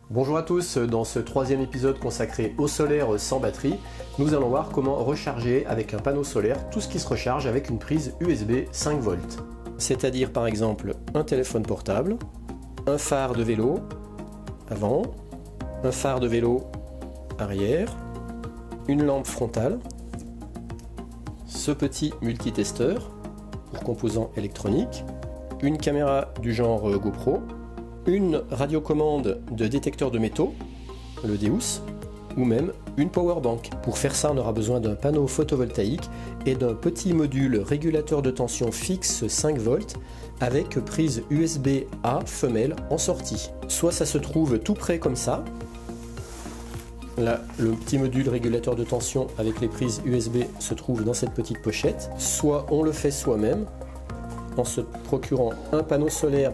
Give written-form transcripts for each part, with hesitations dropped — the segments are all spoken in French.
Bonjour à tous, dans ce troisième épisode consacré au solaire sans batterie, nous allons voir comment recharger avec un panneau solaire tout ce qui se recharge avec une prise USB 5V. C'est-à-dire par exemple un téléphone portable, un phare de vélo avant, un phare de vélo arrière, une lampe frontale, ce petit multitesteur pour composants électroniques, une caméra du genre GoPro, une radiocommande de détecteur de métaux, le Deus, ou même une powerbank. Pour faire ça, on aura besoin d'un panneau photovoltaïque et d'un petit module régulateur de tension fixe 5V avec prise USB-A femelle en sortie. Soit ça se trouve tout près comme ça, là, le petit module régulateur de tension avec les prises USB se trouve dans cette petite pochette, soit on le fait soi-même en se procurant un panneau solaire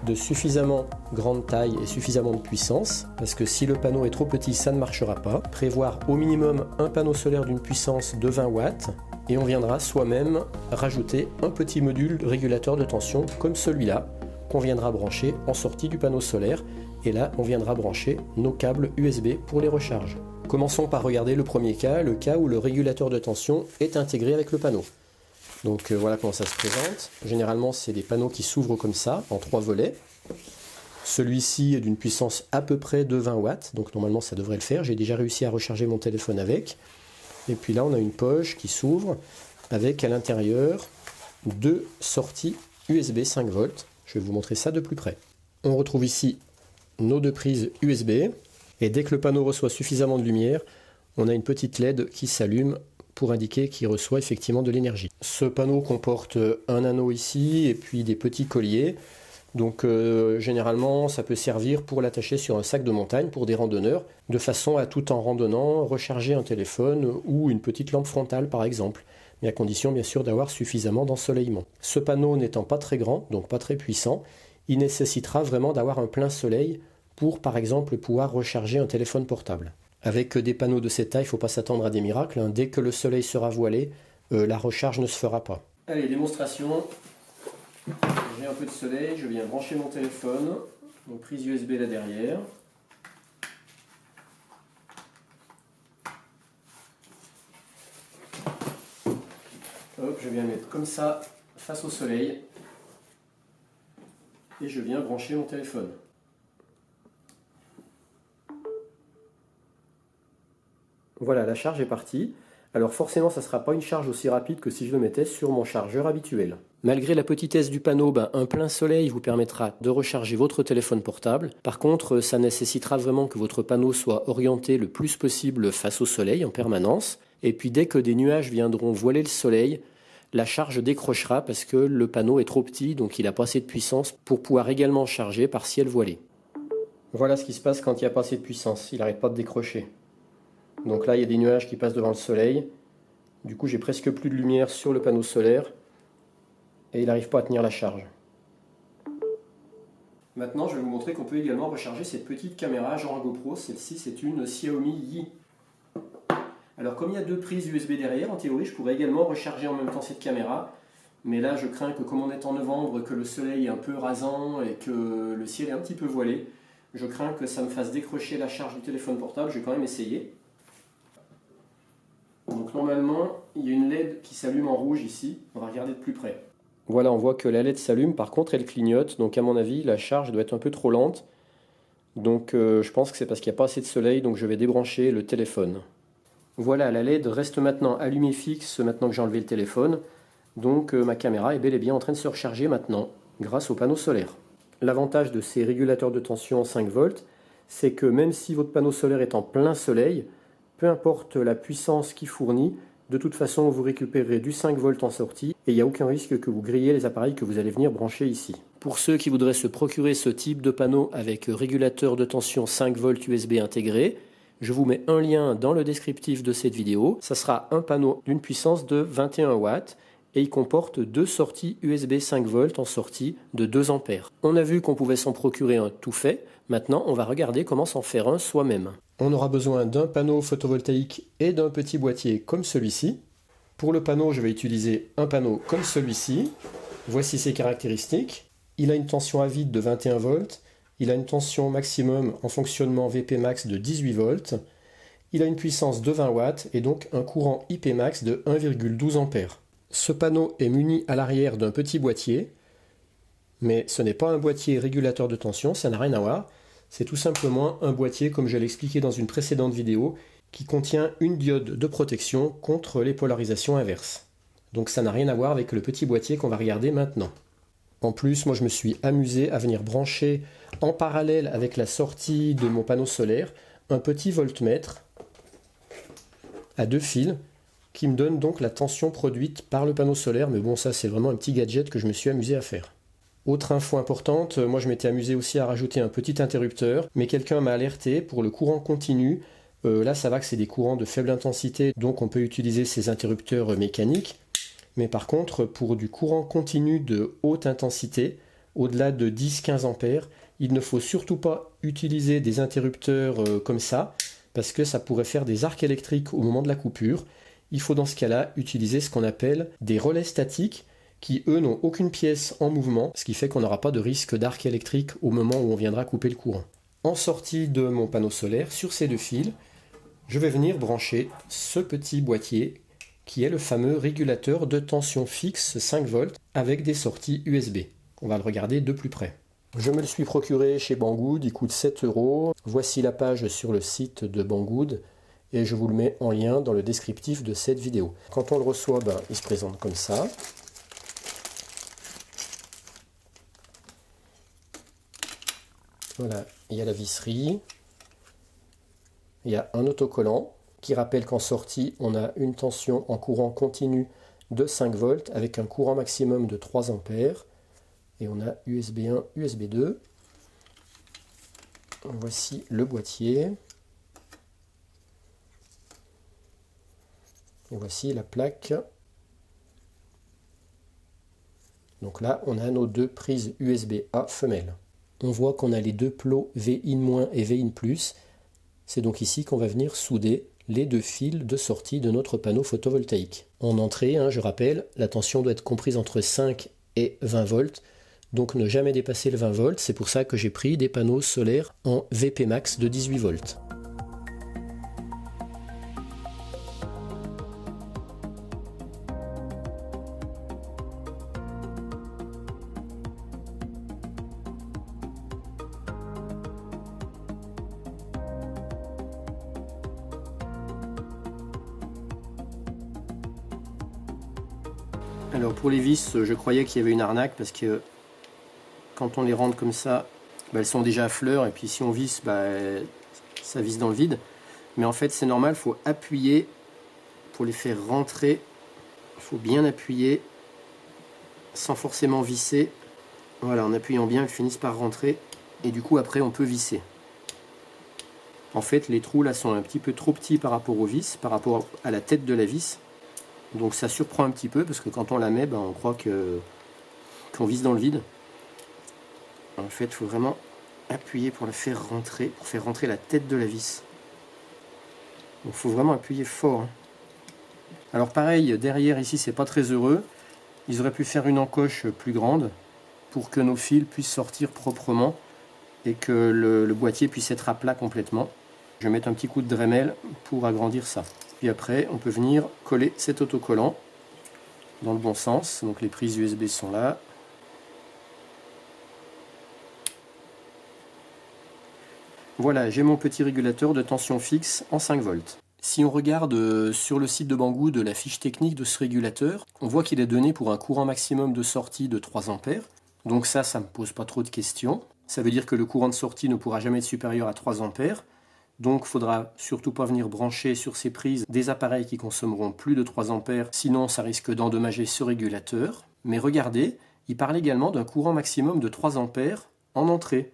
de suffisamment grande taille et suffisamment de puissance, parce que si le panneau est trop petit, ça ne marchera pas. Prévoir au minimum un panneau solaire d'une puissance de 20 watts, et on viendra soi-même rajouter un petit module régulateur de tension comme celui-là, qu'on viendra brancher en sortie du panneau solaire, et là on viendra brancher nos câbles USB pour les recharges. Commençons par regarder le premier cas, le cas où le régulateur de tension est intégré avec le panneau. Donc voilà comment ça se présente. Généralement c'est des panneaux qui s'ouvrent comme ça, en 3 volets. Celui-ci est d'une puissance à peu près de 20 watts, donc normalement ça devrait le faire. J'ai déjà réussi à recharger mon téléphone avec. Et puis là on a une poche qui s'ouvre avec à l'intérieur 2 sorties USB 5V. Je vais vous montrer ça de plus près. On retrouve ici nos 2 prises USB. Et dès que le panneau reçoit suffisamment de lumière, on a une petite LED qui s'allume pour indiquer qu'il reçoit effectivement de l'énergie. Ce panneau comporte un anneau ici et puis des petits colliers. Donc généralement ça peut servir pour l'attacher sur un sac de montagne pour des randonneurs, de façon à tout en randonnant recharger un téléphone ou une petite lampe frontale par exemple, mais à condition bien sûr d'avoir suffisamment d'ensoleillement. Ce panneau n'étant pas très grand, donc pas très puissant, il nécessitera vraiment d'avoir un plein soleil pour par exemple pouvoir recharger un téléphone portable. Avec des panneaux de cette taille, il ne faut pas s'attendre à des miracles. Dès que le soleil sera voilé, la recharge ne se fera pas. Allez, démonstration. J'ai un peu de soleil, je viens brancher mon téléphone. Donc prise USB là derrière. Hop, je viens mettre comme ça face au soleil. Et je viens brancher mon téléphone. Voilà, la charge est partie. Alors forcément, ça ne sera pas une charge aussi rapide que si je le mettais sur mon chargeur habituel. Malgré la petitesse du panneau, un plein soleil vous permettra de recharger votre téléphone portable. Par contre, ça nécessitera vraiment que votre panneau soit orienté le plus possible face au soleil en permanence. Et puis dès que des nuages viendront voiler le soleil, la charge décrochera parce que le panneau est trop petit, donc il n'a pas assez de puissance pour pouvoir également charger par ciel voilé. Voilà ce qui se passe quand il n'y a pas assez de puissance, il n'arrête pas de décrocher. Donc là, il y a des nuages qui passent devant le soleil. Du coup, j'ai presque plus de lumière sur le panneau solaire. Et il n'arrive pas à tenir la charge. Maintenant, je vais vous montrer qu'on peut également recharger cette petite caméra genre GoPro. Celle-ci, c'est une Xiaomi Yi. Alors, comme il y a 2 prises USB derrière, en théorie, je pourrais également recharger en même temps cette caméra. Mais là, je crains que comme on est en novembre, que le soleil est un peu rasant et que le ciel est un petit peu voilé, je crains que ça me fasse décrocher la charge du téléphone portable. Je vais quand même essayer. Donc normalement, il y a une LED qui s'allume en rouge ici. On va regarder de plus près. Voilà, on voit que la LED s'allume. Par contre, elle clignote. Donc à mon avis, la charge doit être un peu trop lente. Donc je pense que c'est parce qu'il n'y a pas assez de soleil. Donc je vais débrancher le téléphone. Voilà, la LED reste maintenant allumée fixe maintenant que j'ai enlevé le téléphone. Donc ma caméra est bel et bien en train de se recharger maintenant grâce au panneau solaire. L'avantage de ces régulateurs de tension en 5V, c'est que même si votre panneau solaire est en plein soleil, peu importe la puissance qu'il fournit, de toute façon vous récupérerez du 5V en sortie et il n'y a aucun risque que vous grillez les appareils que vous allez venir brancher ici. Pour ceux qui voudraient se procurer ce type de panneau avec régulateur de tension 5V USB intégré, je vous mets un lien dans le descriptif de cette vidéo. Ça sera un panneau d'une puissance de 21 watts et il comporte 2 sorties USB 5V en sortie de 2 A. On a vu qu'on pouvait s'en procurer un tout fait. Maintenant, on va regarder comment s'en faire un soi-même. On aura besoin d'un panneau photovoltaïque et d'un petit boîtier comme celui-ci. Pour le panneau, je vais utiliser un panneau comme celui-ci. Voici ses caractéristiques. Il a une tension à vide de 21 volts Il a une tension maximum en fonctionnement VP max de 18 volts. Il a une puissance de 20 watts et donc un courant IP max de 1,12 ampères. Ce panneau est muni à l'arrière d'un petit boîtier, mais ce n'est pas un boîtier régulateur de tension, ça n'a rien à voir. C'est tout simplement un boîtier, comme je l'ai expliqué dans une précédente vidéo, qui contient une diode de protection contre les polarisations inverses. Donc ça n'a rien à voir avec le petit boîtier qu'on va regarder maintenant. En plus, moi je me suis amusé à venir brancher en parallèle avec la sortie de mon panneau solaire un petit voltmètre à 2 fils qui me donne donc la tension produite par le panneau solaire. Mais bon, ça c'est vraiment un petit gadget que je me suis amusé à faire. Autre info importante, moi je m'étais amusé aussi à rajouter un petit interrupteur, mais quelqu'un m'a alerté pour le courant continu. Là ça va que c'est des courants de faible intensité, donc on peut utiliser ces interrupteurs mécaniques. Mais par contre, pour du courant continu de haute intensité, au-delà de 10-15 ampères, il ne faut surtout pas utiliser des interrupteurs comme ça, parce que ça pourrait faire des arcs électriques au moment de la coupure. Il faut dans ce cas-là utiliser ce qu'on appelle des relais statiques, qui eux n'ont aucune pièce en mouvement, ce qui fait qu'on n'aura pas de risque d'arc électrique au moment où on viendra couper le courant. En sortie de mon panneau solaire, sur ces 2 fils, je vais venir brancher ce petit boîtier qui est le fameux régulateur de tension fixe 5 volts avec des sorties USB. On va le regarder de plus près. Je me le suis procuré chez Banggood, il coûte 7 €. Voici la page sur le site de Banggood et je vous le mets en lien dans le descriptif de cette vidéo. Quand on le reçoit, il se présente comme ça. Voilà, il y a la visserie, il y a un autocollant qui rappelle qu'en sortie, on a une tension en courant continu de 5 volts avec un courant maximum de 3 ampères. Et on a USB 1, USB 2. Voici le boîtier. Et voici la plaque. Donc là, on a nos 2 prises USB-A femelles. On voit qu'on a les 2 plots V-in- et V-in+. C'est donc ici qu'on va venir souder les 2 fils de sortie de notre panneau photovoltaïque. En entrée, je rappelle, la tension doit être comprise entre 5 et 20 volts. Donc ne jamais dépasser le 20 volts. C'est pour ça que j'ai pris des panneaux solaires en VP max de 18 volts. Alors pour les vis, je croyais qu'il y avait une arnaque parce que quand on les rentre comme ça, elles sont déjà à fleur et puis si on visse, ça visse dans le vide. Mais en fait c'est normal, il faut appuyer pour les faire rentrer. Il faut bien appuyer sans forcément visser. Voilà, en appuyant bien, elles finissent par rentrer et du coup après on peut visser. En fait les trous là sont un petit peu trop petits par rapport aux vis, par rapport à la tête de la vis. Donc ça surprend un petit peu parce que quand on la met, on croit qu'on visse dans le vide. En fait, il faut vraiment appuyer pour la faire rentrer, pour faire rentrer la tête de la vis. Donc il faut vraiment appuyer fort. Alors pareil, derrière ici, c'est pas très heureux. Ils auraient pu faire une encoche plus grande pour que nos fils puissent sortir proprement et que le boîtier puisse être à plat complètement. Je vais mettre un petit coup de Dremel pour agrandir ça. Puis après, on peut venir coller cet autocollant dans le bon sens. Donc les prises USB sont là. Voilà, j'ai mon petit régulateur de tension fixe en 5 volts. Si on regarde sur le site de Banggood la fiche technique de ce régulateur, on voit qu'il est donné pour un courant maximum de sortie de 3 ampères. Donc ça ne me pose pas trop de questions. Ça veut dire que le courant de sortie ne pourra jamais être supérieur à 3 ampères. Donc il ne faudra surtout pas venir brancher sur ces prises des appareils qui consommeront plus de 3 ampères, sinon ça risque d'endommager ce régulateur. Mais regardez, il parle également d'un courant maximum de 3 ampères en entrée.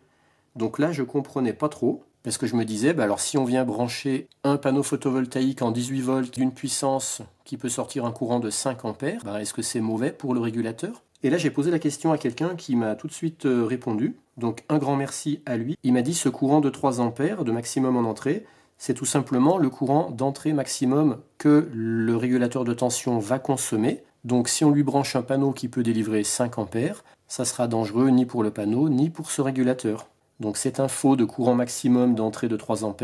Donc là je ne comprenais pas trop, parce que je me disais, alors si on vient brancher un panneau photovoltaïque en 18 volts d'une puissance qui peut sortir un courant de 5 ampères, est-ce que c'est mauvais pour le régulateur ? Et là j'ai posé la question à quelqu'un qui m'a tout de suite répondu. Donc un grand merci à lui. Il m'a dit ce courant de 3 ampères de maximum en entrée, c'est tout simplement le courant d'entrée maximum que le régulateur de tension va consommer. Donc si on lui branche un panneau qui peut délivrer 5 ampères, ça sera dangereux ni pour le panneau ni pour ce régulateur. Donc cette info de courant maximum d'entrée de 3 A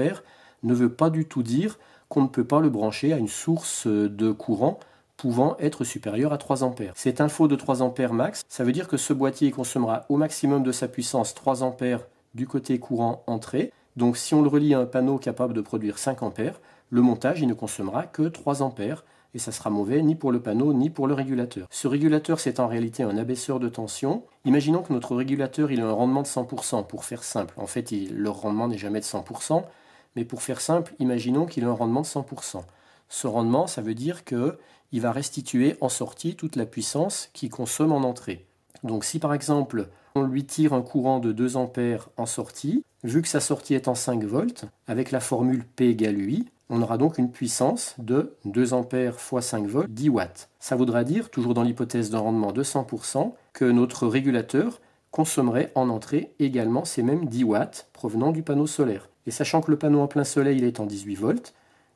ne veut pas du tout dire qu'on ne peut pas le brancher à une source de courant pouvant être supérieure à 3 A. Cette info de 3 A max, ça veut dire que ce boîtier consommera au maximum de sa puissance 3 A du côté courant entrée. Donc si on le relie à un panneau capable de produire 5 A, le montage il ne consommera que 3 A et ça sera mauvais ni pour le panneau ni pour le régulateur. Ce régulateur c'est en réalité un abaisseur de tension. Imaginons que notre régulateur il a un rendement de 100% pour faire simple. En fait le rendement n'est jamais de 100%, mais pour faire simple, imaginons qu'il a un rendement de 100%. Ce rendement ça veut dire qu'il va restituer en sortie toute la puissance qu'il consomme en entrée. Donc si par exemple on lui tire un courant de 2 A en sortie, vu que sa sortie est en 5 volts, avec la formule P égale UI, on aura donc une puissance de 2 A fois 5 volts, 10 watts. Ça voudra dire, toujours dans l'hypothèse d'un rendement de 100%, que notre régulateur consommerait en entrée également ces mêmes 10 watts provenant du panneau solaire. Et sachant que le panneau en plein soleil il est en 18 volts,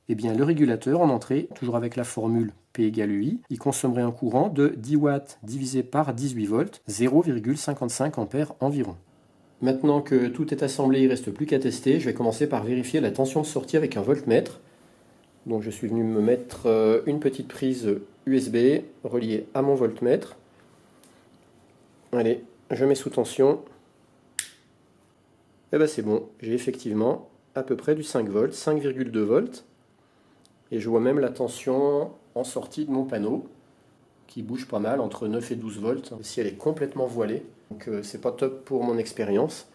eh bien le régulateur en entrée, toujours avec la formule P égale UI, il consommerait un courant de 10 watts divisé par 18 volts, 0,55 ampères environ. Maintenant que tout est assemblé, il ne reste plus qu'à tester. Je vais commencer par vérifier la tension de sortie avec un voltmètre. Donc je suis venu me mettre une petite prise USB reliée à mon voltmètre. Allez, je mets sous tension. Et bien c'est bon, j'ai effectivement à peu près du 5 volts, 5,2 volts. Et je vois même la tension en sortie de mon panneau qui bouge pas mal, entre 9 et 12 volts. Le ciel est complètement voilé, donc c'est pas top pour mon expérience.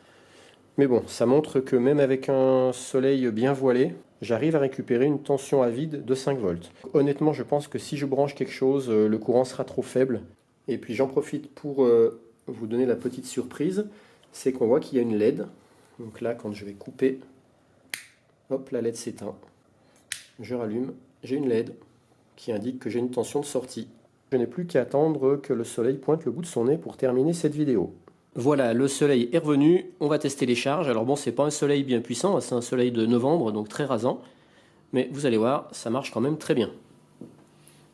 Mais bon, ça montre que même avec un soleil bien voilé, j'arrive à récupérer une tension à vide de 5 volts. Honnêtement, je pense que si je branche quelque chose, le courant sera trop faible. Et puis j'en profite pour vous donner la petite surprise, c'est qu'on voit qu'il y a une LED. Donc là, quand je vais couper, hop, la LED s'éteint. Je rallume, j'ai une LED qui indique que j'ai une tension de sortie. Je n'ai plus qu'à attendre que le soleil pointe le bout de son nez pour terminer cette vidéo. Voilà, le soleil est revenu, on va tester les charges. Alors bon, c'est pas un soleil bien puissant, c'est un soleil de novembre, donc très rasant. Mais vous allez voir, ça marche quand même très bien.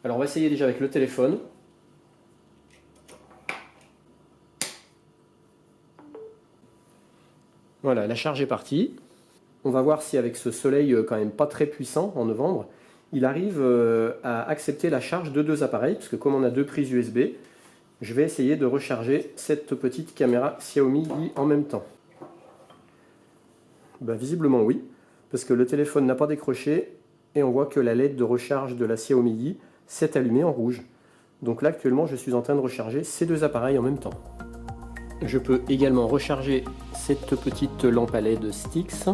Alors on va essayer déjà avec le téléphone. Voilà, la charge est partie. On va voir si avec ce soleil quand même pas très puissant en novembre, il arrive à accepter la charge de 2 appareils, parce que comme on a 2 prises USB, je vais essayer de recharger cette petite caméra Xiaomi Yi en même temps. Ben, visiblement oui, parce que le téléphone n'a pas décroché et on voit que la LED de recharge de la Xiaomi Yi s'est allumée en rouge. Donc là actuellement je suis en train de recharger ces 2 appareils en même temps. Je peux également recharger cette petite lampe à LED Styx.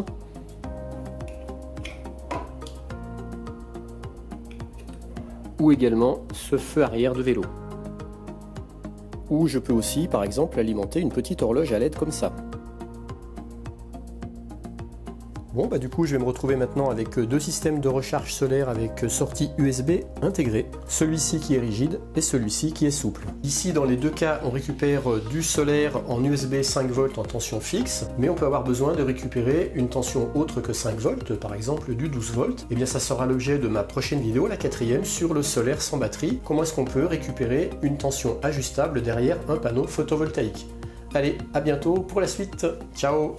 Ou également ce feu arrière de vélo. Ou je peux aussi, par exemple, alimenter une petite horloge à LED comme ça. Bon, bah du coup, je vais me retrouver maintenant avec 2 systèmes de recharge solaire avec sortie USB intégrée. Celui-ci qui est rigide et celui-ci qui est souple. Ici, dans les 2 cas, on récupère du solaire en USB 5 volts en tension fixe, mais on peut avoir besoin de récupérer une tension autre que 5 volts, par exemple du 12 volts. Et bien, ça sera l'objet de ma prochaine vidéo, la 4e, sur le solaire sans batterie. Comment est-ce qu'on peut récupérer une tension ajustable derrière un panneau photovoltaïque. Allez, à bientôt pour la suite. Ciao!